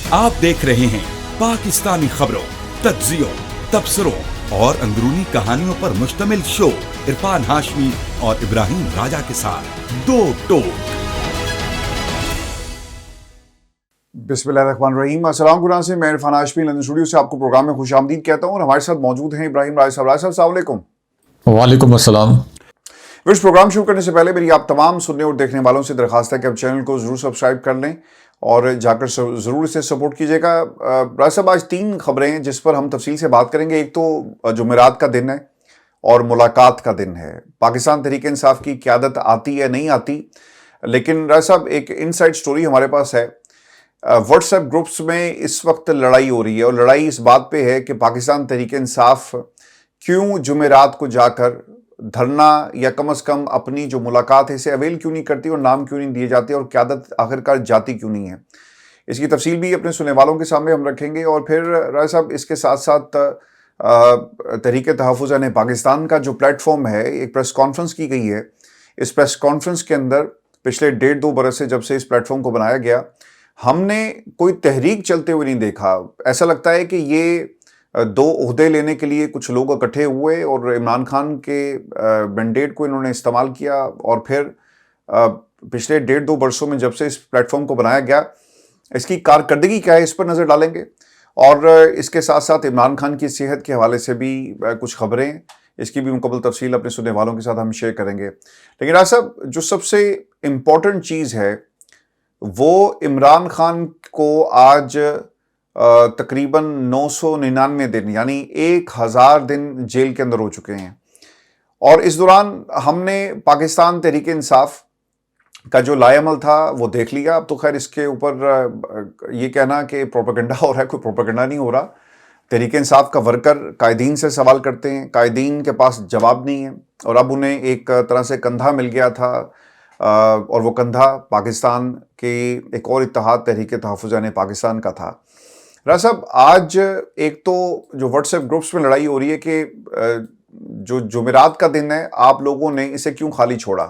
आप देख रहे हैं पाकिस्तानी खबरों, तज्जियों, तबसरों और अंदरूनी कहानियों पर मुश्तमिल शो इरफान हाशमी और इब्राहिम राजा के साथ दो टोक। बिस्मिल्लाहिर्रहमानिर्रहीम। अस्सलाम गुना से मैं इरफान हाशमी लंदन स्टूडियो से आपको प्रोग्राम में खुशामदीद कहता हूँ और हमारे साथ मौजूद हैं इब्राहिम राजा साहब। राजा साहब अस्सलाम वालेकुम। वालेकुम अस्सलाम। इस प्रोग्राम शुरू करने से पहले मेरी आप तमाम सुनने और देखने वालों से दरखास्त है कि आप चैनल को ज़रूर सब्सक्राइब कर लें और जाकर ज़रूर इसे सपोर्ट कीजिएगा। राजा साहब, आज 3 खबरें हैं जिस पर हम तफसील से बात करेंगे। एक तो जुमेरात का दिन है और मुलाकात का दिन है। पाकिस्तान तहरीक इंसाफ की क़यादत आती है नहीं आती, लेकिन राजा साहब एक इनसाइड स्टोरी हमारे पास है। व्हाट्सएप ग्रुप्स में इस वक्त लड़ाई हो रही है और लड़ाई इस बात पे है कि पाकिस्तान तहरीक इंसाफ क्यों जुमेरात को जाकर धरना या कम से कम अपनी जो मुलाकात है इसे अवेल क्यों नहीं करती और नाम क्यों नहीं दिए जाते और क़यादत आखिरकार जाती क्यों नहीं है। इसकी तफसील भी अपने सुनने वालों के सामने हम रखेंगे। और फिर राय साहब, इसके साथ साथ तहरीक तहफ़्फ़ुज़ पाकिस्तान का जो प्लेटफॉर्म है, एक प्रेस कॉन्फ्रेंस की गई है। इस प्रेस कॉन्फ्रेंस के अंदर पिछले 1.5-2 बरस से जब से इस प्लेटफॉर्म को बनाया गया, हमने कोई तहरीक चलते हुए नहीं देखा। ऐसा लगता है कि ये 2 ओहदे लेने के लिए कुछ लोग इकट्ठे हुए और इमरान खान के मैंडेट को इन्होंने इस्तेमाल किया और फिर पिछले 1.5-2 बरसों में जब से इस प्लेटफॉर्म को बनाया गया, इसकी कारकर्दगी क्या है इस पर नज़र डालेंगे। और इसके साथ साथ इमरान खान की सेहत के हवाले से भी कुछ खबरें, इसकी भी मुकम्मल तफसील अपने सुनने वालों के साथ हम शेयर करेंगे। लेकिन राज साहब, जो सबसे इम्पोर्टेंट चीज़ है वो इमरान खान को आज तकरीबन 999 दिन यानी 1000 दिन जेल के अंदर हो चुके हैं। और इस दौरान हमने पाकिस्तान तहरीक इंसाफ का जो लाएअमल था वो देख लिया। अब तो खैर इसके ऊपर ये कहना कि प्रोपेगेंडा हो रहा है, कोई प्रोपेगेंडा नहीं हो रहा। तहरीक इंसाफ का वर्कर कायदीन से सवाल करते हैं, कायदीन के पास जवाब नहीं है और अब उन्हें एक तरह से कंधा मिल गया था और वो कंधा पाकिस्तान के एक और इत्तेहाद तहरीक तहफ़्फ़ुज़ पाकिस्तान का था। राज साहब, आज एक तो जो व्हाट्सएप ग्रुप्स में लड़ाई हो रही है कि जो जुमेरात का दिन है आप लोगों ने इसे क्यों खाली छोड़ा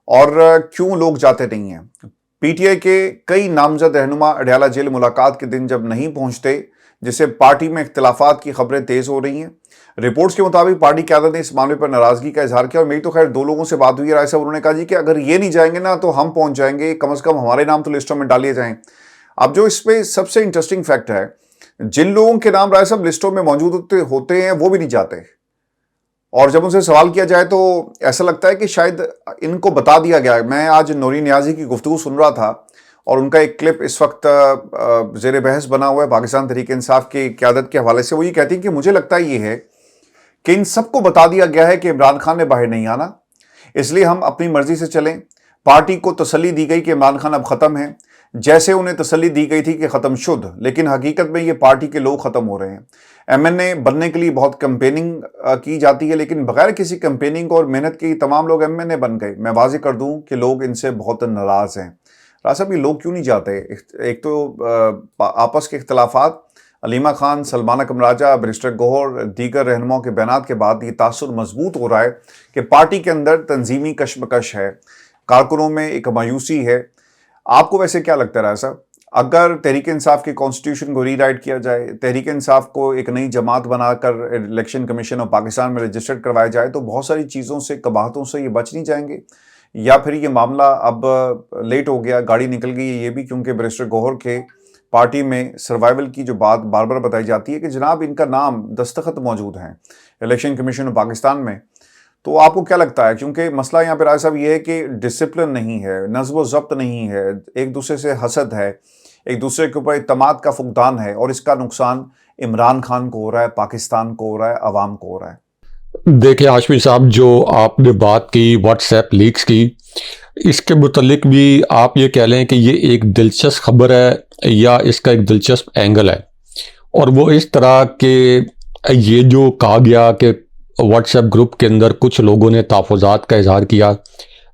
और क्यों लोग जाते नहीं हैं। पीटीआई के कई नामजद रहनुमा अडयाला जेल मुलाकात के दिन जब नहीं पहुंचते, जिससे पार्टी में इख्तिलाफात की खबरें तेज हो रही हैं। रिपोर्ट्स के मुताबिक पार्टी क़यादत ने इस मामले पर नाराजगी का इजहार किया और मेरी तो खैर 2 लोगों से बात हुई है। राय साहब, उन्होंने कहा जी कि अगर ये नहीं जाएंगे ना तो हम पहुंच जाएंगे, कम से कम हमारे नाम तो लिस्टों में डालिए जाएं। अब जो इसमें सबसे इंटरेस्टिंग फैक्ट है, जिन लोगों के नाम राय साहब लिस्टों में मौजूद होते हैं वो भी नहीं जाते और जब उनसे सवाल किया जाए तो ऐसा लगता है कि शायद इनको बता दिया गया है। मैं आज नूरी नियाजी की गुफ्तगू सुन रहा था और उनका एक क्लिप इस वक्त ज़ेर बहस बना हुआ है पाकिस्तान तहरीक इंसाफ की क़यादत के हवाले से। वो ये कहती है कि मुझे लगता है ये है कि इन सबको बता दिया गया है कि इमरान खान ने बाहर नहीं आना, इसलिए हम अपनी मर्जी से चलें। पार्टी को तसल्ली दी गई कि इमरान खान अब ख़त्म है, जैसे उन्हें तसल्ली दी गई थी कि ख़त्म शुद्ध, लेकिन हकीकत में ये पार्टी के लोग ख़त्म हो रहे हैं। एमएनए बनने के लिए बहुत कैंपेनिंग की जाती है, लेकिन बगैर किसी कैंपेनिंग और मेहनत के तमाम लोग एमएनए बन गए। मैं वाज़े कर दूं कि लोग इनसे बहुत नाराज़ हैं। राज साहब, ये लोग क्यों नहीं जाते? एक तो आपस के इख्तलाफात, अलीमा खान, सलमाना कमराजा, बैरिस्टर गौहर, दीगर रहनुमाओं के बयानात के बाद ये तासुर मजबूत हो रहा है कि पार्टी के अंदर तंजीमी कशमकश है, कारकुनों में एक मायूसी है। आपको वैसे क्या लगता है राय साहब, अगर तहरीक इंसाफ के कॉन्स्टिट्यूशन को रीराइट किया जाए, तहरीक इंसाफ को एक नई जमात बनाकर इलेक्शन कमीशन ऑफ पाकिस्तान में रजिस्टर्ड करवाया जाए तो बहुत सारी चीज़ों से, कबाहतों से ये बच नहीं जाएंगे? या फिर ये मामला अब लेट हो गया, गाड़ी निकल गई है? ये भी क्योंकि बैरिस्टर गौहर के पार्टी में सर्वाइवल की जो बात बार बार बताई जाती है कि जनाब इनका नाम दस्तखत मौजूद हैं इलेक्शन कमीशन ऑफ पाकिस्तान में। तो आपको क्या लगता है, क्योंकि मसला यहाँ पे राय साहब ये है कि डिसिप्लिन नहीं है, नज़्म ज़ब्त नहीं है, एक दूसरे से हसद है, एक दूसरे के ऊपर इत्तेमाद का फुकदान है और इसका नुकसान इमरान खान को हो रहा है, पाकिस्तान को हो रहा है, अवाम को हो रहा है। देखिए हाशमी साहब, जो आपने बात की व्हाट्सएप लीक्स की, इसके मुतल्लिक भी आप ये कह लें कि ये एक दिलचस्प खबर है या इसका एक दिलचस्प एंगल है। और वो इस तरह के ये जो कहा गया कि व्हाट्सएप ग्रुप के अंदर कुछ लोगों ने तहफ़्फ़ुज़ात का इजहार किया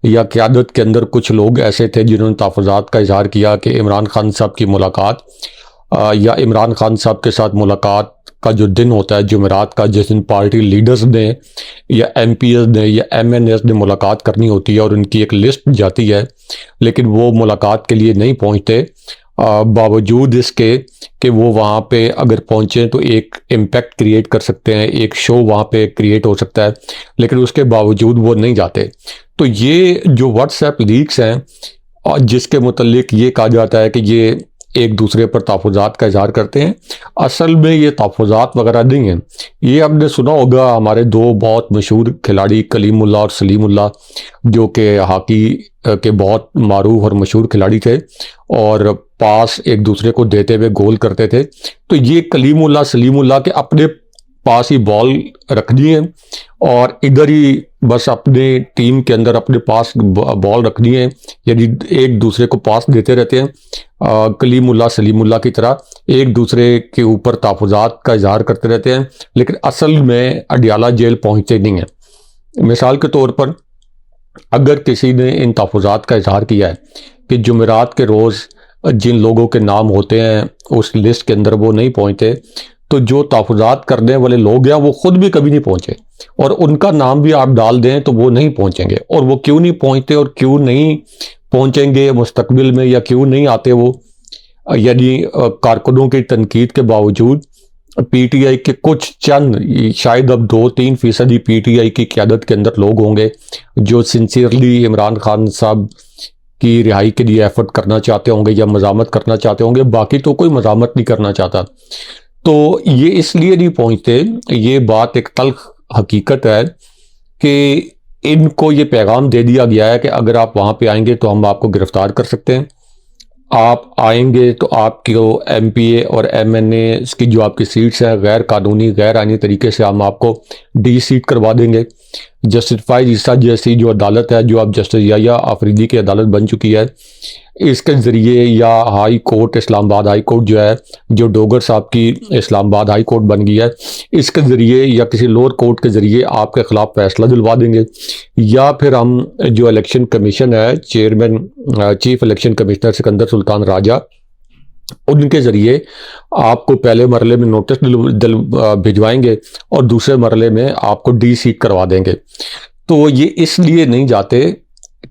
या क़यादत के अंदर कुछ लोग ऐसे थे जिन्होंने तहफ़्फ़ुज़ात का इजहार किया कि इमरान खान साहब की मुलाकात या इमरान खान साहब के साथ मुलाकात का जो दिन होता है जुमेरात का, जिस दिन पार्टी लीडर्स ने या एमपीएस ने या एमएनएस ने मुलाकात करनी होती है और उनकी एक लिस्ट जाती है, लेकिन वो मुलाकात के लिए नहीं पहुंचते बावजूद इसके कि वो वहाँ पे अगर पहुँचे तो एक इम्पैक्ट क्रिएट कर सकते हैं, एक शो वहाँ पे क्रिएट हो सकता है, लेकिन उसके बावजूद वो नहीं जाते। तो ये जो व्हाट्सएप लीक्स हैं और जिसके मुतल्लिक ये कहा जाता है कि ये एक दूसरे पर तहफ़्फ़ुज़ात का इज़हार करते हैं, असल में ये तहफ़्फ़ुज़ात वगैरह नहीं हैं। ये आपने सुना होगा हमारे दो बहुत मशहूर खिलाड़ी कलीमुल्लाह और सलीमुल्लाह, जो कि हॉकी के बहुत मारूफ और मशहूर खिलाड़ी थे और पास एक दूसरे को देते हुए गोल करते थे। तो ये कलीमुल्लाह सलीमुल्लाह के अपने पास ही बॉल रखनी है और इधर ही बस अपने टीम के अंदर अपने पास बॉल रखनी है, यानी एक दूसरे को पास देते रहते हैं कलीमुल्लाह सलीमुल्लाह की तरह, एक दूसरे के ऊपर तहफ़्फ़ुज़ात का इज़हार करते रहते हैं, लेकिन असल में अडियाला जेल पहुंचते नहीं हैं। मिसाल के तौर पर अगर किसी ने इन तहफ़्फ़ुज़ात का इज़हार किया है कि जुमेरात के रोज़ जिन लोगों के नाम होते हैं उस लिस्ट के अंदर वो नहीं पहुंचते, तो जो तहफ़्फ़ुज़ात करने वाले लोग हैं वो ख़ुद भी कभी नहीं पहुंचे और उनका नाम भी आप डाल दें तो वो नहीं पहुंचेंगे। और वो क्यों नहीं पहुंचते और क्यों नहीं पहुंचेंगे मुस्तकबिल में, या क्यों नहीं आते वो, यानी कारकुनों की तनकीद के बावजूद पीटीआई के कुछ चंद, शायद अब 2-3% ही पीटीआई की क़यादत के अंदर लोग होंगे जो सिंसियरली इमरान खान साहब की रिहाई के लिए एफर्ट करना चाहते होंगे या मज़ामत करना चाहते होंगे, बाकी तो कोई मज़ामत नहीं करना चाहता। तो ये इसलिए नहीं पहुंचते, ये बात एक तल्ख हकीकत है कि इनको ये पैगाम दे दिया गया है कि अगर आप वहाँ पे आएंगे तो हम आपको गिरफ्तार कर सकते हैं, आप आएंगे तो आपकी एमपीए और एमएनए की जो आपकी सीट्स हैं गैर कानूनी गैर आईनी तरीके से हम आपको डी सीट करवा देंगे। जस्टिस फाइज ईसा जैसी जो अदालत है, जो अब जस्टिस याया आफरीदी की अदालत बन चुकी है, इसके ज़रिए, या high court Islamabad high court जो है, जो डोगर साहब की इस्लामाबाद हाई कोर्ट बन गई है, इसके ज़रिए या किसी लोअर कोर्ट के ज़रिए आपके ख़िलाफ़ फैसला दिलवा देंगे। या फिर हम जो इलेक्शन कमीशन है, chairman chief election commissioner Sikandar Sultan Raja, उनके ज़रिए आपको पहले मरले में नोटिस भिजवाएंगे और दूसरे मरले में आपको डी सीट करवा देंगे। तो ये इसलिए नहीं जाते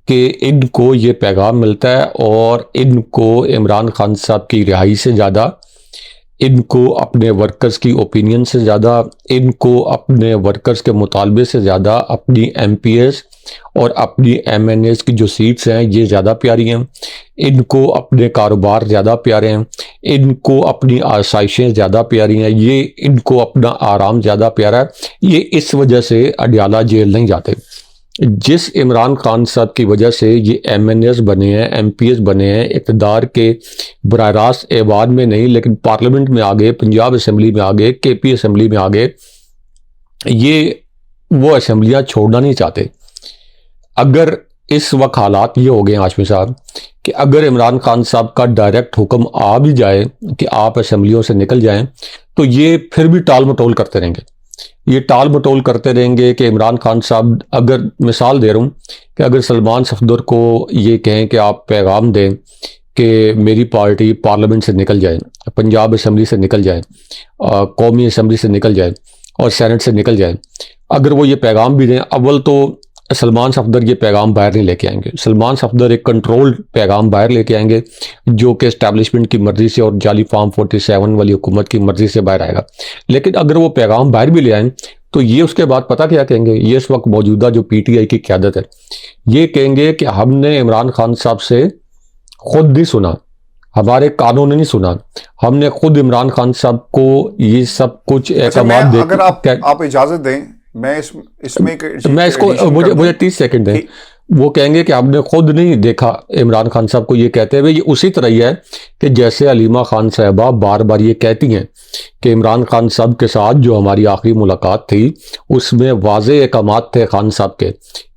कि इनको ये पैगाम मिलता है और इनको इमरान खान साहब की रिहाई से ज़्यादा, इनको अपने वर्कर्स की ओपिनियन से ज़्यादा, इनको अपने वर्कर्स के मुतालबे से ज़्यादा अपनी एमपीएस और अपनी एमएनएस की जो सीट्स हैं ये ज़्यादा प्यारी हैं, इनको अपने कारोबार ज़्यादा प्यारे हैं, इनको अपनी आसाइशें ज़्यादा प्यारी हैं, ये इनको अपना आराम ज़्यादा प्यारा है। ये इस वजह से अडियाला जेल नहीं जाते। जिस इमरान खान साहब की वजह से ये एमएनएस बने हैं, एमपीएस बने हैं, इक़्तिदार के बराह रास्त ऐवान में नहीं लेकिन पार्लियामेंट में आ गए, पंजाब असम्बली में आ गए, केपी असम्बली में आ गए, ये वो असम्बलियाँ छोड़ना नहीं चाहते। अगर इस वक्त हालात ये हो गए हाशमी साहब कि अगर इमरान खान साहब का डायरेक्ट हुक्म आ भी जाए कि आप असम्बलियों से निकल जाएं, तो ये फिर भी टाल मटोल करते रहेंगे। ये टाल मटोल करते रहेंगे कि इमरान खान साहब, अगर मिसाल दे रहा हूँ कि अगर सलमान सफदर को ये कहें कि आप पैगाम दें कि मेरी पार्टी पार्लियामेंट से निकल जाए, पंजाब असम्बली से निकल जाए, कौमी असम्बली से निकल जाए और सेनेट से निकल जाए, अगर वो ये पैगाम भी दें, अव्वल तो सलमान सफदर ये पैगाम बाहर नहीं लेके आएंगे। सलमान सफदर एक कंट्रोल्ड पैगाम बाहर लेके आएंगे जो कि एस्टैब्लिशमेंट की मर्जी से और जाली फार्म 47 वाली हुकूमत की मर्जी से बाहर आएगा। लेकिन अगर वो पैगाम बाहर भी ले आएँ तो ये उसके बाद पता क्या कहेंगे, ये इस वक्त मौजूदा जो पीटीआई की क़यादत है, ये कहेंगे कि हमने इमरान खान साहब से खुद नहीं सुना, हमारे कानून नहीं सुना, हमने खुद इमरान खान साहब को ये सब कुछ एहतमाद दे। अगर आप इजाजत दें, मैं इसको मुझे 30 सेकंड दें। वो कहेंगे कि आपने खुद नहीं देखा इमरान खान साहब को ये कहते हुए। ये उसी तरह ही है कि जैसे अलीमा खान साहबा बार बार ये कहती हैं कि इमरान खान साहब के साथ जो हमारी आखिरी मुलाकात थी उसमें वाज़े अहकामात थे खान साहब के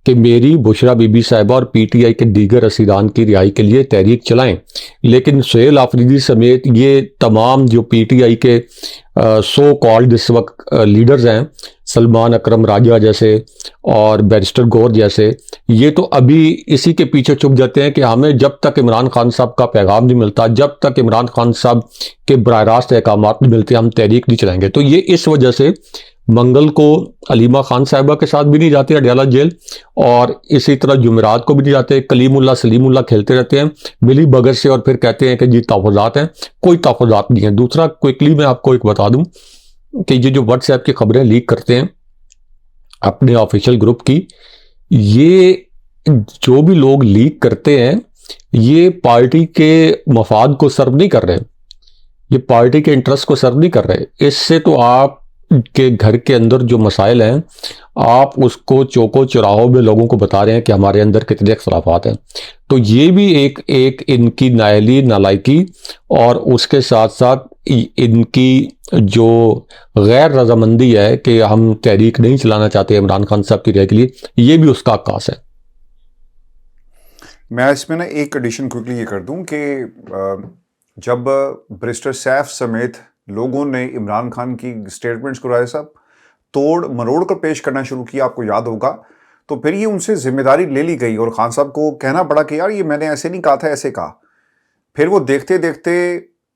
कि मेरी बुशरा बीबी साहिबा और पीटीआई के दीगर असीरान की रिहाई के लिए तहरीक चलाएं। लेकिन सुहेल आफरीदी समेत ये तमाम जो पीटीआई के सो कॉल्ड इस वक्त लीडर्स हैं, सलमान अकरम राजा जैसे और बैरिस्टर गौर जैसे, ये तो अभी इसी के पीछे छुप जाते हैं कि हमें जब तक इमरान खान साहब का पैगाम नहीं मिलता, जब तक इमरान खान साहब के बराह रास्त अहकामात नहीं मिलते, हम तहरीक नहीं चलाएंगे। तो ये इस वजह से मंगल को अलीमा खान साहिबा के साथ भी नहीं जाते अडयाला जेल, और इसी तरह जुमेरात को भी नहीं जाते। कलीमुल्ला सलीमुल्ला खेलते रहते हैं मिली बगत से और फिर कहते हैं कि जी तहफ़्फ़ुज़ात हैं। कोई तहफ़्फ़ुज़ात नहीं है। दूसरा, क्विकली मैं आपको एक बता दूं कि ये जो व्हाट्सएप की खबरें लीक करते हैं अपने ऑफिशियल ग्रुप की, ये जो भी लोग लीक करते हैं ये पार्टी के मफाद को सर्व नहीं कर रहे, ये पार्टी के इंटरेस्ट को सर्व नहीं कर रहे। इससे तो आप के घर के अंदर जो मसाइल हैं आप उसको चौको चौराहों में लोगों को बता रहे हैं कि हमारे अंदर कितने इख्तलाफात हैं। तो ये भी एक इनकी नाअहली, नालायकी और उसके साथ साथ इनकी जो गैर रजामंदी है कि हम तहरीक नहीं चलाना चाहते इमरान खान साहब की रिहाई के लिए, ये भी उसका अक्कास है। मैं इसमें ना एक एडिशन क्विकली ये कर दूं कि जब बैरिस्टर सैफ समेत लोगों ने इमरान खान की स्टेटमेंट्स को राय साहब तोड़ मरोड़ कर पेश करना शुरू किया, आपको याद होगा, तो फिर ये उनसे जिम्मेदारी ले ली गई और खान साहब को कहना पड़ा कि यार ये मैंने ऐसे नहीं कहा था, ऐसे कहा। फिर वो देखते देखते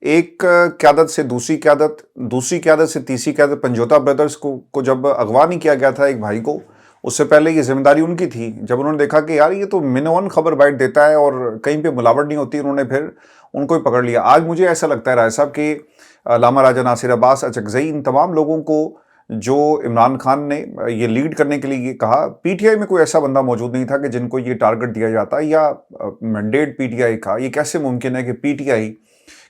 एक क़यादत से दूसरी क़यादत से तीसरी क़यादत, पंजोता ब्रदर्स को जब अगवा नहीं किया गया था एक भाई को, उससे पहले ये जिम्मेदारी उनकी थी। जब उन्होंने देखा कि यार ये तो मिनवन खबर बाइट देता है और कहीं पे मिलावट नहीं होती, उन्होंने फिर उनको ही पकड़ लिया। आज मुझे ऐसा लगता है राय साहब कि अल्लामा राजा नासिर अब्बास अचकज़ई, इन तमाम लोगों को जो इमरान खान ने ये लीड करने के लिए ये कहा, पीटीआई में कोई ऐसा बंदा मौजूद नहीं था कि जिनको ये टारगेट दिया जाता या मैंडेट पीटीआई का। ये कैसे मुमकिन है कि पीटीआई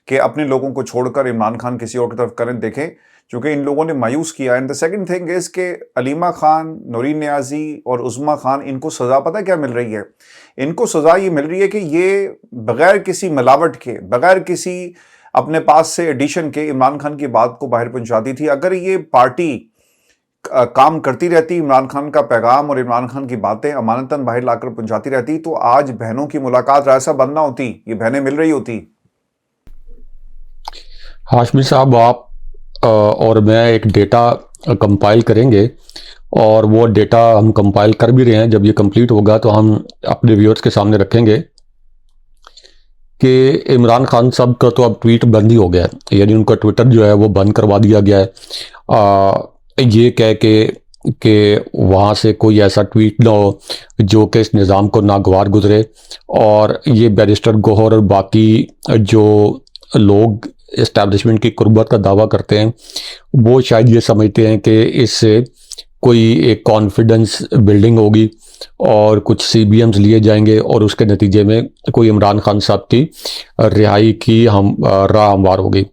के अपने लोगों को छोड़कर इमरान खान किसी और की तरफ करें? देखें, क्योंकि इन लोगों ने मायूस किया। And the second thing is के अलीमा खान, नूरीन नियाजी और उज़्मा खान, इनको सज़ा पता क्या मिल रही है? इनको सज़ा ये मिल रही है कि ये बगैर किसी मिलावट के, बगैर किसी अपने पास से एडिशन के इमरान खान की बात को बाहर पहुंचाती थी। अगर ये पार्टी काम करती रहती, इमरान खान का पैगाम और इमरान खान की बातें अमानतन बाहर लाकर पहुंचाती रहती, तो आज बहनों की मुलाकात ऐसा बंद ना होती, ये बहनें मिल रही होती। हाशमी साहब, आप और मैं एक डेटा कंपाइल करेंगे और वो डेटा हम कंपाइल कर भी रहे हैं। जब ये कंप्लीट होगा तो हम अपने व्यूअर्स के सामने रखेंगे कि इमरान खान साहब का तो अब ट्वीट बंद ही हो गया है, यानी उनका ट्विटर जो है वो बंद करवा दिया गया है। ये कह के वहाँ से कोई ऐसा ट्वीट ना हो जो कि इस निज़ाम को नागवार गुजरे, और ये बैरिस्टर गौहर और बाकी जो लोग इस्टेब्लिशमेंट की कुर्बत का दावा करते हैं वो शायद ये समझते हैं कि इससे कोई एक कॉन्फिडेंस बिल्डिंग होगी और कुछ CBMs लिए जाएंगे और उसके नतीजे में कोई इमरान खान साहब की रिहाई की राह हमवार होगी।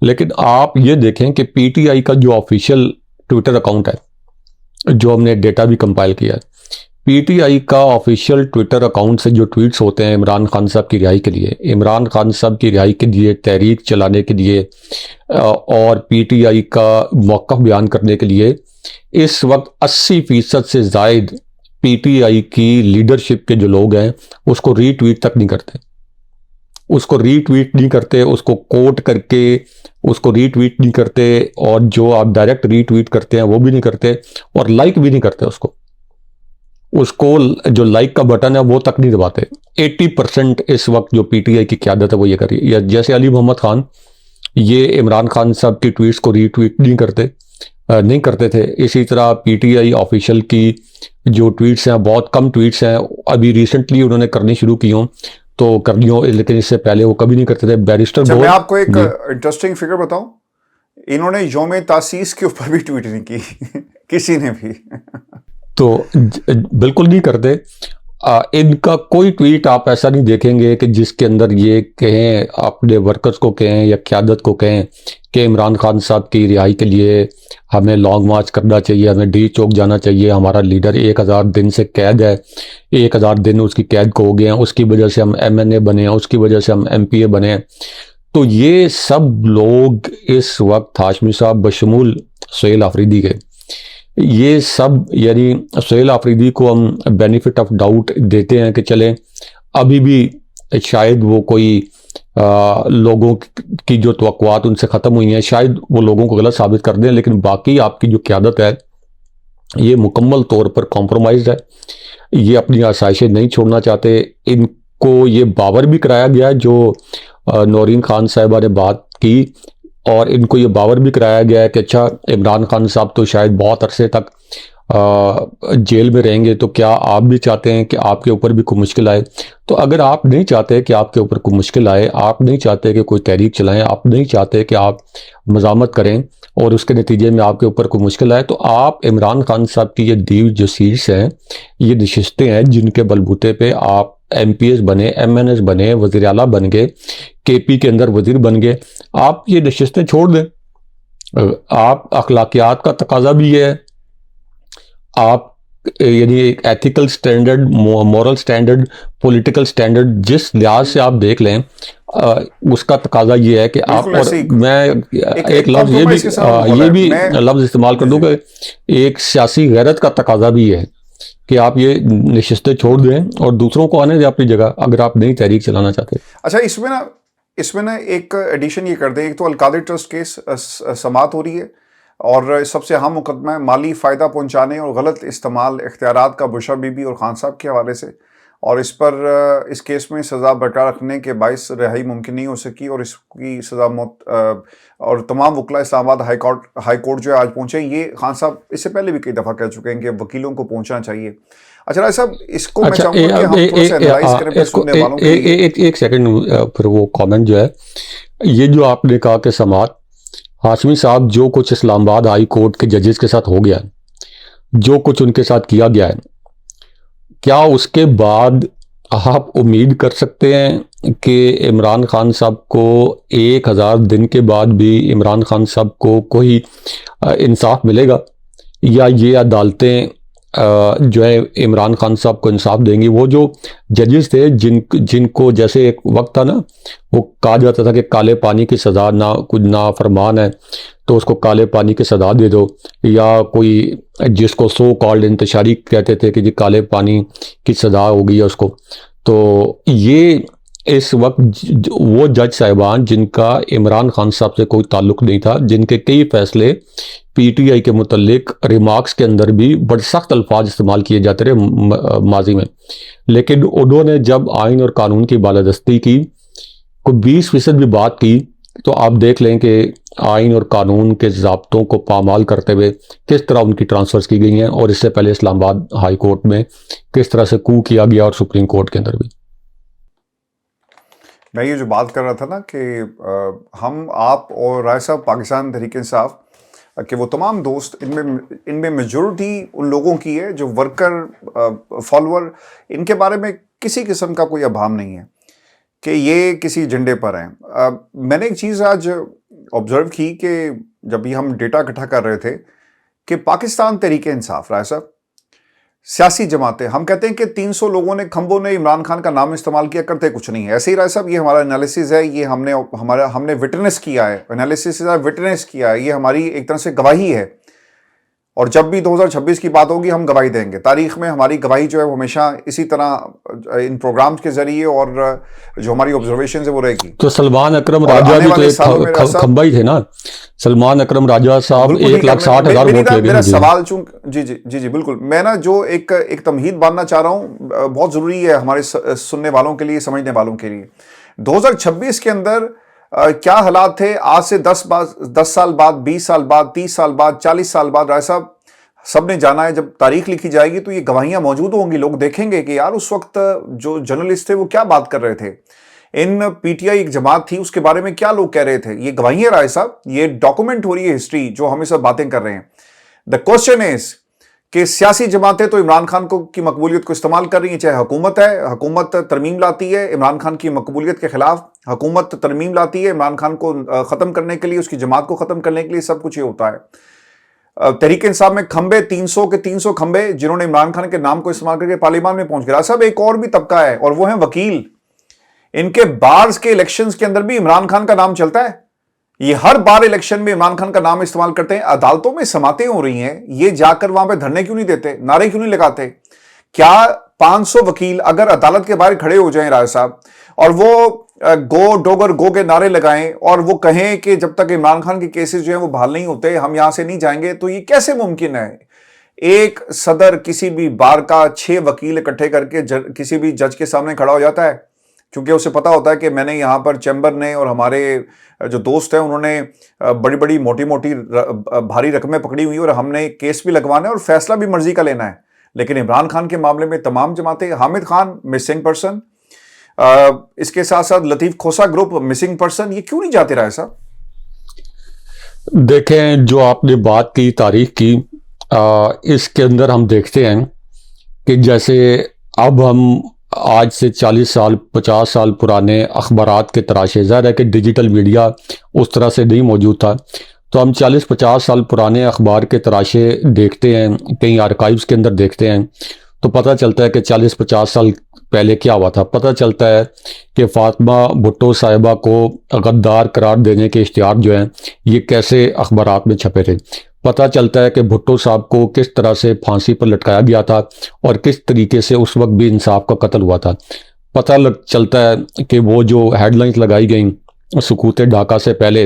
लेकिन आप ये देखें कि PTI का जो ऑफिशियल ट्विटर अकाउंट है, जो हमने डेटा भी कंपाइल किया है, PTI का ऑफिशियल ट्विटर अकाउंट से जो ट्वीट्स होते हैं इमरान खान साहब की रिहाई के लिए, इमरान खान साहब की रिहाई के लिए तहरीक चलाने के लिए और PTI का मौक़िफ़ बयान करने के लिए, इस वक्त 80% से ज़ायद PTI की लीडरशिप के जो लोग हैं उसको रीट्वीट तक नहीं करते, उसको रीट्वीट नहीं करते, उसको कोट करके उसको रीट्वीट नहीं करते, और जो आप डायरेक्ट रीट्वीट करते हैं वो भी नहीं करते, और लाइक भी नहीं करते उसको जो लाइक का बटन है वो तक नहीं दबाते। 80% इस वक्त जो PTI की क़यादत है वो ये कर रही है। या जैसे अली मोहम्मद खान, ये इमरान खान साहब की ट्वीट्स को रीट्वीट नहीं करते थे। इसी तरह PTI ऑफिशियल की जो ट्वीट्स हैं, बहुत कम ट्वीट्स हैं, अभी रिसेंटली उन्होंने करनी शुरू की हों तो करनी हो, लेकिन इससे पहले वो कभी नहीं करते थे। बैरिस्टर मैं आपको एक इंटरेस्टिंग फिगर बताऊं, इन्होंने यौम तासीस के ऊपर भी ट्वीट नहीं की किसी ने भी तो बिल्कुल नहीं करते। इनका कोई ट्वीट आप ऐसा नहीं देखेंगे कि जिसके अंदर ये कहें, अपने वर्कर्स को कहें या क़यादत को कहें कि इमरान खान साहब की रिहाई के लिए हमें लॉन्ग मार्च करना चाहिए, हमें डी चौक जाना चाहिए, हमारा लीडर 1000 दिन से कैद है, 1000 दिन उसकी कैद को हो गए हैं, उसकी वजह से हम MNA बने हैं, उसकी वजह से हम MPA बने हैं। तो ये सब लोग इस वक्त हाशमी साहब बशमूल सुहेल आफरीदी के, ये सब, यानी सुहेल आफरीदी को हम बेनिफिट ऑफ डाउट देते हैं कि चलें अभी भी शायद वो कोई लोगों की जो तवक्कुआत उनसे ख़त्म हुई हैं, शायद वो लोगों को गलत साबित कर दें, लेकिन बाकी आपकी जो क़यादत है ये मुकम्मल तौर पर कॉम्प्रोमाइज़ है। ये अपनी आसाइशें नहीं छोड़ना चाहते। इनको ये बावर भी कराया गया, जो नौरीन खान साहिबा ने बात की और इनको ये बावर भी कराया गया है कि अच्छा इमरान खान साहब तो शायद बहुत अरसे तक जेल में रहेंगे, तो क्या आप भी चाहते हैं कि आपके ऊपर भी कोई मुश्किल आए? तो अगर आप नहीं चाहते कि आपके ऊपर कोई मुश्किल आए, आप नहीं चाहते कि कोई तहरीक चलाएं, आप नहीं चाहते कि आप मज़ामत करें और उसके नतीजे में आपके ऊपर कोई मुश्किल आए, तो आप इमरान खान साहब की ये दी जो सीट्स हैं, ये नशिस्तें हैं जिनके बलबूते पे आप MPS बने, MNS बने, वज़ीर आला बन गए, KP के अंदर वज़ीर बन गए, आप ये नशिस्तें छोड़ दें। आप अखलाकियात का तकाजा भी है, आप यानी एक ethical standard, moral standard, political standard, जिस लिहाज से आप देख लें उसका तकाजा ये है कि आप, और मैं एक लफ्ज़ ये भी लफ्ज़ इस्तेमाल कर दूं कि एक सियासी गैरत का तकाजा भी है कि आप ये नशिस्तें छोड़ दें और दूसरों को आने दें अपनी जगह, अगर आप नई तहरीक चलाना चाहते हैं। अच्छा, इसमें ना एक एडिशन ये कर दें, एक तो अलकादर ट्रस्ट केस समाअत हो रही है और सबसे अहम मुकदमा है माली फ़ायदा पहुंचाने और गलत इस्तेमाल इख्तियारात का बुशरा बीबी और खान साहब के हवाले से, और इस पर इस केस में सज़ा बरकरार रखने के बाइस रिहाई मुमकिन नहीं हो सकी और इसकी सज़ा मौत, और तमाम वकला इस्लामाबाद हाई कोर्ट जो है आज पहुंचे। ये खान साहब इससे पहले भी कई दफ़ा कह चुके हैं कि वकीलों को पहुंचना चाहिए। अच्छा राय साहब, इसको मैं चाहूँगा कि हम थोड़ा सा एनालाइज करें सुनने वालों के लिए। एक सेकंड, फिर वो कमेंट जो है, ये जो आपने कहा कि समाअत, हाशमी साहब जो कुछ इस्लामाबाद हाई कोर्ट के जजेस के साथ हो गया है, जो कुछ उनके साथ किया गया है, क्या उसके बाद आप उम्मीद कर सकते हैं कि इमरान खान साहब को 1000 दिन के बाद भी इमरान खान साहब को कोई इंसाफ मिलेगा, या ये अदालतें जो है इमरान खान साहब को इंसाफ देंगी? वो जो जजेस थे जिनको जैसे एक वक्त था ना, वो कहा जाता था कि काले पानी की सज़ा, ना कुछ ना फरमान है तो उसको काले पानी की सज़ा दे दो, या कोई जिसको सो कॉल्ड इंतशारी कहते थे कि जी काले पानी की सज़ा हो गई है उसको। तो ये इस वक्त वो जज साहिबान जिनका इमरान खान साहब से कोई ताल्लुक़ नहीं था, जिनके कई फैसले PTI के मुतल्लिक रिमार्क्स के अंदर भी बड़े सख्त अल्फाज इस्तेमाल किए जाते रहे माजी में, लेकिन उन्होंने जब आइन और कानून की बालादस्ती की, कोई 20% भी बात की, तो आप देख लें कि आइन और कानून के ज़ाब्तों को पामाल करते हुए किस तरह उनकी ट्रांसफ़र्स की गई हैं, और इससे पहले इस्लामाबाद हाई कोर्ट में किस तरह से कू किया गया, और सुप्रीम कोर्ट के अंदर भी। मैं ये जो बात कर रहा था ना कि हम, आप और राय साहब, पाकिस्तान तहरीक इंसाफ कि वो तमाम दोस्त, इनमें मेजॉरिटी उन लोगों की है जो वर्कर, फॉलोअर, इनके बारे में किसी किस्म का कोई अभाम नहीं है कि ये किसी एजेंडे पर हैं। मैंने एक चीज़ आज ऑब्जर्व की कि जब भी हम डेटा इकट्ठा कर रहे थे कि पाकिस्तान तहरीक इंसाफ, राय साहब, सियासी जमातें, हम कहते हैं कि 300 लोगों ने, खंबों ने इमरान खान का नाम इस्तेमाल किया, करते कुछ नहीं है। ऐसे ही राय साहब, ये हमारा एनालिसिस है, ये हमने विटनेस किया है, एनालिसिस विटनेस किया है, ये हमारी एक तरह से गवाही है, और जब भी 2026 की बात होगी हम गवाही देंगे। तारीख में हमारी गवाही जो है वो हमेशा इसी तरह इन प्रोग्राम्स के जरिए और जो हमारी ऑब्जर्वेशन है वो रहेगी। तो सलमान अकरम राजा भी तो एक खंबा ही थे ना, सलमान अकरम राजा साहब 1,60,000 वोट ले गए। मेरा सवाल जी बिल्कुल, मैं ना जो एक तमहीद बांधना चाह रहा हूँ, बहुत जरूरी है हमारे सुनने वालों के लिए, समझने वालों के लिए। 2026 के अंदर क्या हालात थे आज से 10 साल बाद, 20 साल बाद, 30 साल बाद, 40 साल बाद, राय साहब सब ने जाना है। जब तारीख लिखी जाएगी तो ये गवाहियां मौजूद होंगी, लोग देखेंगे कि यार उस वक्त जो जर्नलिस्ट थे वो क्या बात कर रहे थे, इन PTI एक जमात थी उसके बारे में क्या लोग कह रहे थे। ये गवाहियां राय साहब, ये डॉक्यूमेंट हो रही है हिस्ट्री, जो हम सब बातें कर रहे हैं। द क्वेश्चन इज कि सियासी जमातें तो इमरान खान की मकबूलियत को इस्तेमाल कर रही हैं, चाहे हुकूमत है, हुकूमत तरमीम लाती है इमरान खान की मकबूलियत के खिलाफ, हुकूमत तरमीम लाती है इमरान खान को ख़त्म करने के लिए, उसकी जमात को ख़त्म करने के लिए, सब कुछ ये होता है। तहरीक इंसाफ में खंबे 300 के 300 खंबे जिन्होंने इमरान खान के नाम को इस्तेमाल करके पार्लियामान में पहुंच गया। सब एक और भी तबका है और वो है वकील, इनके बार्स के इलेक्शंस के अंदर भी इमरान खान का नाम चलता है। ये हर बार इलेक्शन में इमरान खान का नाम इस्तेमाल करते हैं। अदालतों में समातें हो रही हैं, ये जाकर वहां पे धरने क्यों नहीं देते, नारे क्यों नहीं लगाते? क्या 500 वकील अगर अदालत के बाहर खड़े हो जाएं राय साहब, और वो गो डोगर गो के नारे लगाएं और वो कहें कि जब तक इमरान खान के केसेस जो हैं वो बहाल नहीं होते हम यहां से नहीं जाएंगे, तो ये कैसे मुमकिन है? एक सदर किसी भी बार का 6 वकील इकट्ठे करके किसी भी जज के सामने खड़ा हो जाता है, क्योंकि उसे पता होता है कि मैंने यहाँ पर चैम्बर ने और हमारे जो दोस्त हैं उन्होंने बड़ी बड़ी मोटी मोटी भारी रकमें पकड़ी हुई और हमने केस भी लगवाना है और फैसला भी मर्जी का लेना है। लेकिन इमरान खान के मामले में तमाम जमातें, हामिद खान मिसिंग पर्सन, इसके साथ साथ लतीफ खोसा ग्रुप मिसिंग पर्सन, ये क्यों नहीं जाते रहा साहब? देखें, जो आपने बात की तारीख की, इसके अंदर हम देखते हैं कि जैसे अब हम आज से 40 साल 50 साल पुराने अखबारात के तराशे, ज़ाहिर है कि डिजिटल मीडिया उस तरह से नहीं मौजूद था, तो हम 40-50 साल पुराने अखबार के तराशे देखते हैं, कहीं आर्काइव्स के अंदर देखते हैं, तो पता चलता है कि 40-50 साल पहले क्या हुआ था। पता चलता है कि फातिमा भुट्टो साहिबा को गद्दार करार देने के इश्तिहार जो हैं ये कैसे अखबारात में छपे थे। पता चलता है कि भुट्टो साहब को किस तरह से फांसी पर लटकाया गया था और किस तरीके से उस वक्त भी इंसाफ का कत्ल हुआ था। पता चलता है कि वो जो हेडलाइंस लगाई गई सुकूते ढाका से पहले,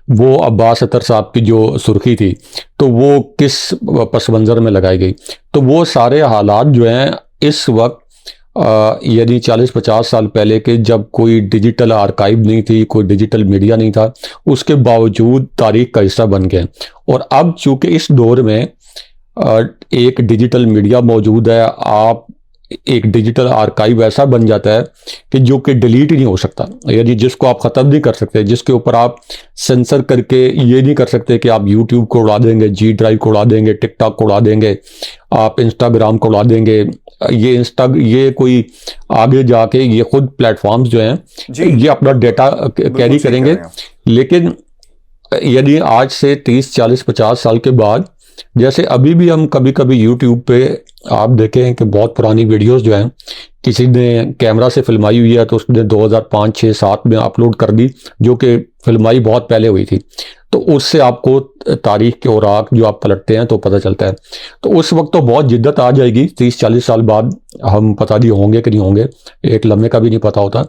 वो अब्बास अतर साहब की जो सुर्खी थी, तो वो किस पस मंज़र में लगाई गई। तो वो सारे हालात जो हैं इस वक्त यानी 40-50 साल पहले के, जब कोई डिजिटल आर्काइव नहीं थी, कोई डिजिटल मीडिया नहीं था, उसके बावजूद तारीख का हिस्सा बन गए। और अब चूंकि इस दौर में एक डिजिटल मीडिया मौजूद है, आप एक डिजिटल आर्काइव ऐसा बन जाता है कि जो कि डिलीट ही नहीं हो सकता, यानी जिसको आप ख़त्म नहीं कर सकते, जिसके ऊपर आप सेंसर करके ये नहीं कर सकते कि आप यूट्यूब को उड़ा देंगे, जी ड्राइव को उड़ा देंगे, टिकटॉक को उड़ा देंगे, आप इंस्टाग्राम को उड़ा देंगे, ये कोई आगे जाके ये खुद प्लेटफॉर्म्स जो हैं ये अपना डेटा कैरी करेंगे। लेकिन यदि आज से 30-40-50 साल के बाद, जैसे अभी भी हम कभी कभी यूट्यूब पे आप देखें कि बहुत पुरानी वीडियोस जो हैं किसी ने कैमरा से फिल्माई हुई है तो उसने 2005, 6, 7 में अपलोड कर दी, जो कि फिल्माई बहुत पहले हुई थी, तो उससे आपको तारीख के औराक जो आप पलटते हैं तो पता चलता है। तो उस वक्त तो बहुत जिद्दत आ जाएगी, 30-40 साल बाद हम पता नहीं होंगे कि नहीं होंगे, एक लम्हे का भी नहीं पता होता।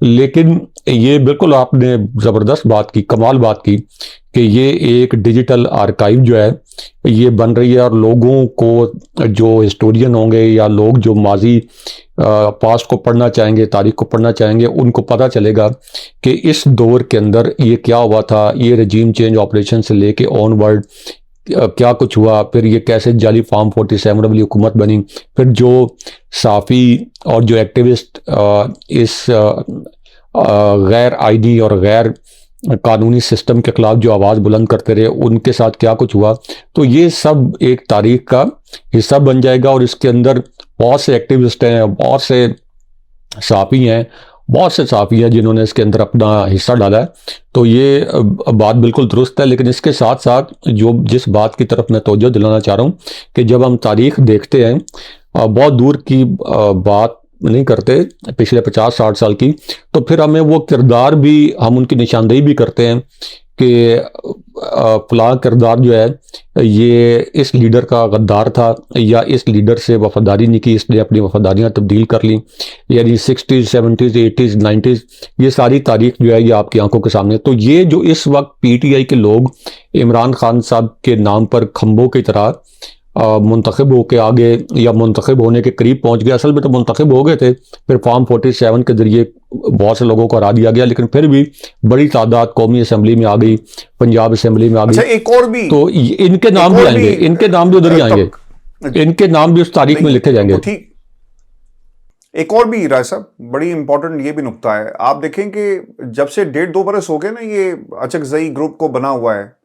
लेकिन ये बिल्कुल आपने ज़बरदस्त बात की, कमाल बात की कि ये एक डिजिटल आर्काइव जो है ये बन रही है, और लोगों को, जो हिस्टोरियन होंगे या लोग जो माजी पास्ट को पढ़ना चाहेंगे, तारीख को पढ़ना चाहेंगे, उनको पता चलेगा कि इस दौर के अंदर ये क्या हुआ था, ये रजीम चेंज ऑपरेशन से लेके ऑनवर्ड क्या कुछ हुआ, फिर ये कैसे जाली फार्म 47 वाली हुकूमत बनी, फिर जो साफ़ी और जो एक्टिविस्ट इस गैर आईनी और गैर कानूनी सिस्टम के खिलाफ जो आवाज़ बुलंद करते रहे, उनके साथ क्या कुछ हुआ। तो ये सब एक तारीख का हिस्सा बन जाएगा, और इसके अंदर बहुत से एक्टिविस्ट हैं, बहुत से साफ़ी हैं जिन्होंने इसके अंदर अपना हिस्सा डाला है। तो ये बात बिल्कुल दुरुस्त है। लेकिन इसके साथ साथ जिस बात की तरफ मैं तवज्जो दिलाना चाह रहा हूँ कि जब हम तारीख देखते हैं, बहुत दूर की बात नहीं करते, पिछले 50-60 साल की, तो फिर हमें वो किरदार भी, हम उनकी निशानदेही भी करते हैं कि फलां किरदार जो है ये इस लीडर का गद्दार था, या इस लीडर से वफादारी नहीं की, इसने अपनी वफादारियां तब्दील कर ली। यानी 60s 70s 80s 90s ये सारी तारीख जो है ये आपकी आंखों के सामने। तो ये जो इस वक्त पीटीआई के लोग इमरान खान साहब के नाम पर खंभों की तरह मुंतखब होके आगे, या मुंतखब होने के करीब पहुंच गए, असल में तो मुंतखब हो गए थे, फिर फॉर्म 47 के जरिए बहुत से लोगों को हरा दिया गया, लेकिन फिर भी बड़ी तादाद कौमी असेंबली में आ गई, पंजाब असेंबली में आ गई। अच्छा, एक और भी, तो इनके नाम भी आएंगे, इनके नाम भी उधर ही आएंगे, इनके नाम भी उस तारीख में लिखे जाएंगे। ठीक, एक और भी राय साहब, बड़ी इंपॉर्टेंट ये भी नुकता है। आप देखें कि जब से 1.5-2 बरस हो गए ना ये अचकजई ग्रुप को बना हुआ है।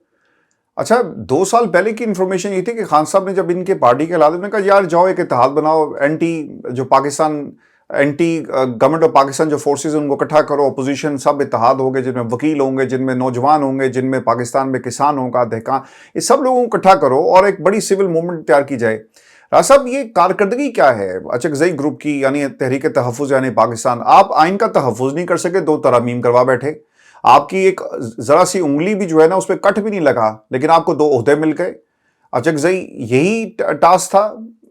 अच्छा, 2 साल पहले की इंफॉर्मेशन ये थी कि खान साहब ने जब इनके पार्टी के लादे, कहा यार जाओ एक इत्तेहाद बनाओ, एंटी गवर्नमेंट ऑफ पाकिस्तान जो फोर्सेस उनको इकट्ठा करो, अपोजिशन सब इत्तेहाद होंगे, जिनमें वकील होंगे, जिनमें नौजवान होंगे, जिनमें पाकिस्तान में किसान होगा, दहकान, ये सब लोगों को इकट्ठा करो और एक बड़ी सिविल मूवमेंट तैयार की जाए। राज साहब, ये कारकर्दगी क्या है अचकजई ग्रुप की, यानी तहरीक तहफ़्फ़ुज़ यानी पाकिस्तान? आप आइन का तहफ़्फ़ुज़ नहीं कर सके, 2 तरामीम करवा बैठे, आपकी एक ज़रा सी उंगली भी जो है ना उस पर कट भी नहीं लगा, लेकिन आपको 2 ओहदे मिल गए। अचकजई यही टास्क था।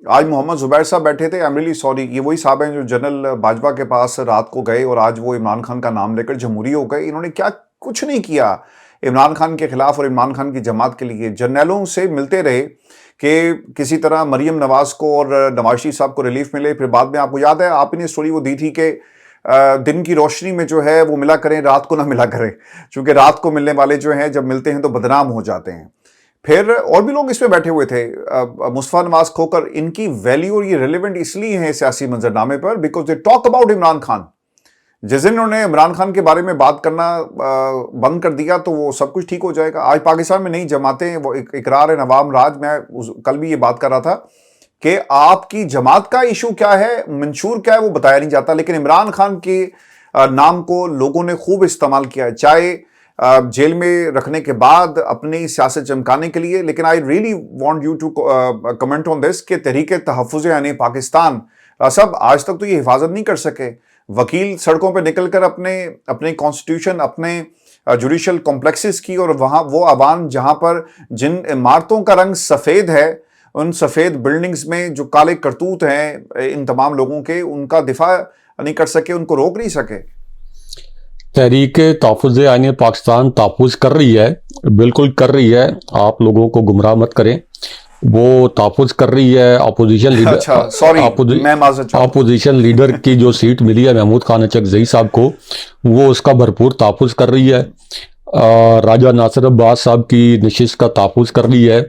आज मोहम्मद ज़ुबैर साहब बैठे थे, आई एम रियली सॉरी, ये वही साहब हैं जो जनरल बाजवा के पास रात को गए और आज वो इमरान खान का नाम लेकर जमहूरी हो गए। इन्होंने क्या कुछ नहीं किया इमरान खान के खिलाफ और इमरान खान की जमात के लिए। जर्नलों से मिलते रहे कि किसी तरह मरीम नवाज को और नवाज शरीफ साहब को रिलीफ मिले। फिर बाद में आपको याद है, आपने स्टोरी वो दी थी कि दिन की रोशनी में जो है वो मिला करें, रात को ना मिला करें, क्योंकि रात को मिलने वाले जो हैं जब मिलते हैं तो बदनाम हो जाते हैं। फिर और भी लोग इसमें बैठे हुए थे, मुस्तफा नवाज खोकर, इनकी वैल्यू और ये रिलेवेंट इसलिए है सियासी मंजरनामे पर because they talk about Imran Khan. जिस दिन उन्होंने इमरान खान के बारे में बात करना बंद कर दिया तो वो सब कुछ ठीक हो जाएगा। आज पाकिस्तान में नई जमातें, वो इकरार है नवाम राज, मैं कल भी ये बात कर रहा था कि आपकी जमात का इशू क्या है, मंशूर क्या है, वो बताया नहीं जाता, लेकिन इमरान खान के नाम को लोगों ने खूब इस्तेमाल किया है, चाहे जेल में रखने के बाद अपनी सियासत चमकाने के लिए। लेकिन I really want you to comment on this कि तहरीक तहफ़्फ़ुज़ यानी पाकिस्तान सब आज तक तो ये हिफाजत नहीं कर सके। वकील सड़कों पर निकलकर अपने कॉन्स्टिट्यूशन, अपने जुडिशल कॉम्प्लेक्सेस की, और वहाँ वो आवाम जहाँ पर जिन इमारतों का रंग सफ़ेद है, उन सफ़ेद बिल्डिंग्स में जो काले करतूत हैं इन तमाम लोगों के, उनका दिफा नहीं कर सके, उनको रोक नहीं सके। तहरीक तहफ़्फ़ुज़ आईन पाकिस्तान तहफ़्फ़ुज़ कर रही है, बिल्कुल कर रही है, आप लोगों को गुमराह मत करें। वो तहफ़्फ़ुज़ कर रही है अपोजिशन लीडर, अपोजिशन लीडर की जो सीट मिली है महमूद खान अचकज़ई साहब को, वो उसका भरपूर तहफ़्फ़ुज़ कर रही है। राजा नासिर अब्बास साहब की नशिस्त का तहफ़्फ़ुज़ कर रही है।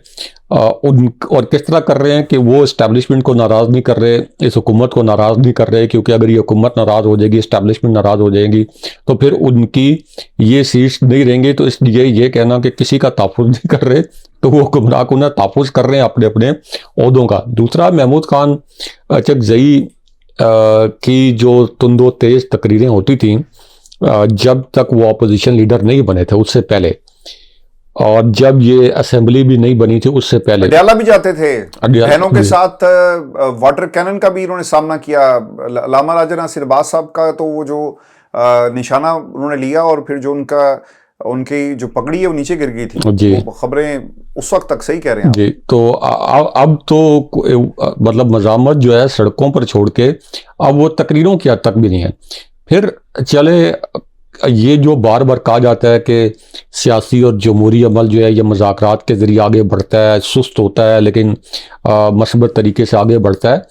और किस तरह कर रहे हैं कि वो इस्टेब्लिशमेंट को नाराज़ नहीं कर रहे, इस हुकूमत को नाराज़ नहीं कर रहे, क्योंकि अगर ये हुकूमत नाराज़ हो जाएगी, इस्टेब्लिशमेंट नाराज़ हो जाएगी तो फिर उनकी ये सीट्स नहीं रहेंगी। तो इसलिए ये कहना कि किसी का तहफ़्फ़ुज़ नहीं कर रहे, तो वो गुमराहकुना तहफ़्फ़ुज़ कर रहे हैं अपने अपने ओहदों का। दूसरा, महमूद खान अचकज़ई की जो तुंदो तेज़ तकरीरें होती थीं जब तक वो अपोजिशन लीडर नहीं बने थे उससे पहले, और जब ये असेंबली भी नहीं बनी थी उससे पहले, अडयाला भी जाते थे बहनों के साथ, वाटर कैनन का भी इन्होंने सामना किया। लामा राजा नासिर अब्बास साहब का तो वो जो निशाना उन्होंने लिया और फिर जो उनकी जो पगड़ी है वो नीचे गिर गई थी जी, वो खबरें उस वक्त तक, सही कह रहे हैं जी। तो अब तो मतलब मज़ामत जो है सड़कों पर छोड़ के अब वो तकरीरों की हद तक भी नहीं है। फिर चले, ये जो बार बार कहा जाता है कि सियासी और जमहूरी अमल जो है ये मुज़ाकरात के ज़रिए आगे बढ़ता है, सुस्त होता है लेकिन मस्बत तरीके से आगे बढ़ता है,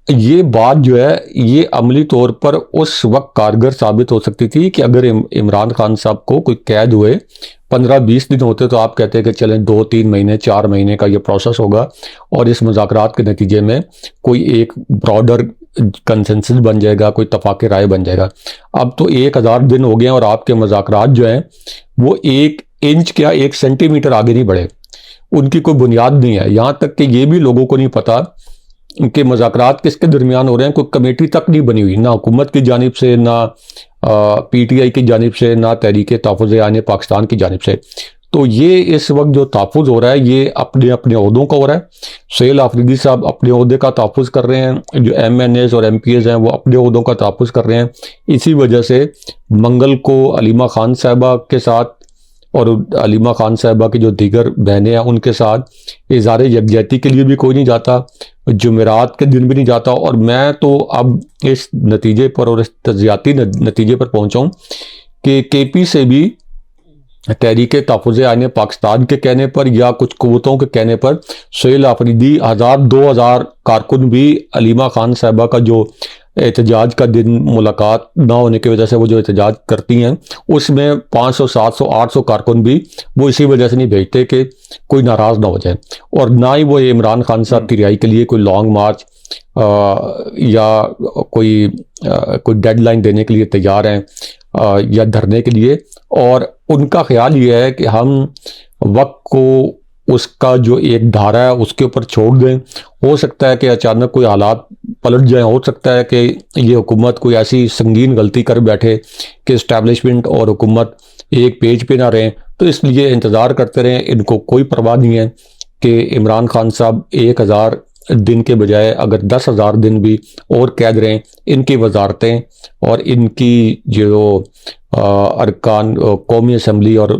ये बात जो है ये अमली तौर पर उस वक्त कारगर साबित हो सकती थी कि अगर इमरान खान साहब को कोई कैद हुए 15-20 दिन होते तो आप कहते हैं कि चलें 2-3 महीने 4 महीने का ये प्रोसेस होगा और इस मुज़ाकरात के नतीजे में कोई एक ब्रॉडर कंसेंसस बन जाएगा, कोई तफाक राय बन जाएगा। अब तो 1000 दिन हो गए और आपके मुज़ाकरात जो हैं वो 1 इंच क्या 1 सेंटीमीटर आगे नहीं बढ़े, उनकी कोई बुनियाद नहीं है। यहाँ तक कि ये भी लोगों को नहीं पता कि मुज़ाकरात किसके दरमियान हो रहे हैं, कोई कमेटी तक नहीं बनी हुई, ना हुकूमत की जानिब से, ना PTI की जानिब से, ना तहरीक तहफ़्फ़ुज़ आईन पाकिस्तान की जानिब से। तो ये इस वक्त जो तहफ़्फ़ुज़ हो रहा है ये अपने अपने ओहदों का हो रहा है। सुहेल आफरीदी साहब अपने ओहदे का तहफ़्फ़ुज़ कर रहे हैं, जो MNAs और MPAs हैं वो अपने ओहदों का तहफ़्फ़ुज़ कर रहे हैं। इसी वजह से मंगल को अलीमा खान साहबा के साथ और अलीमा खान साहबा की जो दीगर बहनें हैं उनके साथ इज़हार यकजहती के लिए भी कोई नहीं जाता, जुमेरात के दिन भी नहीं जाता। और मैं तो अब इस नतीजे पर और इस तजियाती नतीजे पर पहुँचा हूँ कि KP से भी तहरीक तहफ़्फ़ुज़ आईन पाकिस्तान के कहने पर या कुछ कुव्वतों के कहने पर सुहेल आफरीदी 1000-2000 कारकुन भी अलीमा खान साहबा का जो एहतजाज का दिन मुलाकात ना होने की वजह से वो जो एहतजाज करती हैं उसमें 500, 700, 800 कारकुन भी वो इसी वजह से नहीं भेजते कि कोई नाराज़ ना हो जाए। और ना ही वो इमरान खान साहब की रिहाई के लिए कोई लॉन्ग मार्च या कोई डेडलाइन देने के लिए तैयार हैं या धरने के लिए। और उनका ख्याल ये है कि हम वक्त को उसका जो एक धारा है उसके ऊपर छोड़ दें। हो सकता है कि अचानक कोई हालात पलट जाए, हो सकता है कि ये हुकूमत कोई ऐसी संगीन गलती कर बैठे कि इस्टेब्लिशमेंट और हुकूमत एक पेज पे ना रहें, तो इसलिए इंतज़ार करते रहें। इनको कोई परवाह नहीं है कि इमरान खान साहब 1000 दिन के बजाय अगर 10,000 दिन भी और कैद रहें, इनकी वजारतें और इनकी जो अरकान कौमी असम्बली और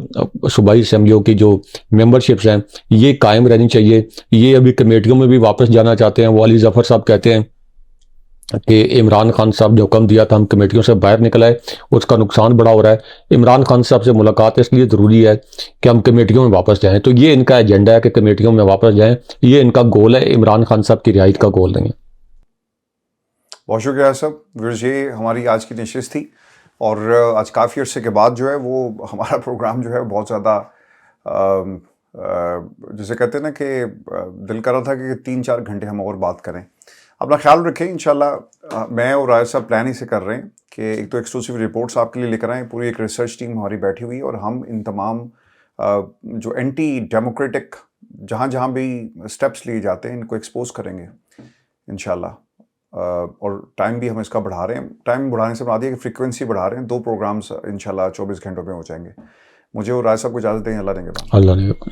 सूबाई असम्बलियों की जो मेंबरशिप्स हैं ये कायम रहनी चाहिए। ये अभी कमेटियों में भी वापस जाना चाहते हैं। वो अली ज़फ़र साहब कहते हैं कि इमरान खान साहब ने हुक्म दिया था हम कमेटियों से बाहर निकल आए, उसका नुकसान बड़ा हो रहा है। इमरान खान साहब से मुलाकात इसलिए ज़रूरी है कि हम कमेटियों में वापस जाएं। तो ये इनका एजेंडा है कि कमेटियों में वापस जाएं, ये इनका गोल है, इमरान खान साहब की रिहाई का गोल नहीं है। बहुत शुक्रिया सब व्यूअर्स, ये हमारी आज की नशिस्त थी और आज काफ़ी अरसे के बाद जो है वो हमारा प्रोग्राम जो है बहुत ज़्यादा जिसे कहते हैं ना कि दिल कर रहा था कि 3-4 घंटे हम और बात करें। अपना ख्याल रखें। इंशाल्लाह मैं और राय साहब प्लान ही से कर रहे हैं कि एक तो एक्सक्लूसिव रिपोर्ट्स आपके लिए लेकर आएँ, पूरी एक रिसर्च टीम हमारी बैठी हुई है और हम इन तमाम जो एंटी डेमोक्रेटिक जहाँ भी स्टेप्स लिए जाते हैं इनको एक्सपोज करेंगे इंशाल्लाह। और टाइम भी हम इसका बढ़ा रहे हैं। टाइम बढ़ाने से बना दिया कि फ्रीक्वेंसी बढ़ा रहे हैं। 2 प्रोग्राम्स इंशाल्लाह 24 घंटों में हो जाएंगे। मुझे और राय साहब को इजाज़त दें। अल्लाह ने